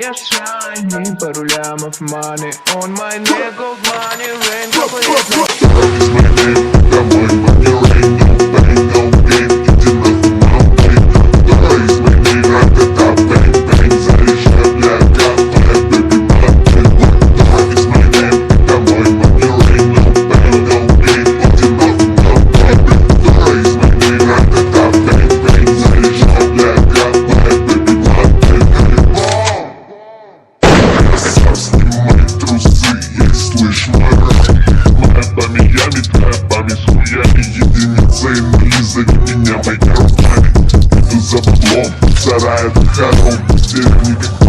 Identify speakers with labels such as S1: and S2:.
S1: я shiny, пару лямов money on my neck of money, rain, какой
S2: Is my name, домой, money, rain, no pain, no gain, иди нахуй, mountain. Is my name, ра-та-та, bang, bang, заряжай, бля, кафе, baby, mountain. Is my name, домой, money, rain, no pain, no gain, иди нахуй, mountain. Is my name, ра-та-та, bang, bang, заряжай, бля, кафе, baby, mountain. Сам снимай трусы, ей слышь, мой рай. Моя памями, твоя память хуями, единица и нули, зови меня моими руками. Иду за баблом, сарая, хором, деревни как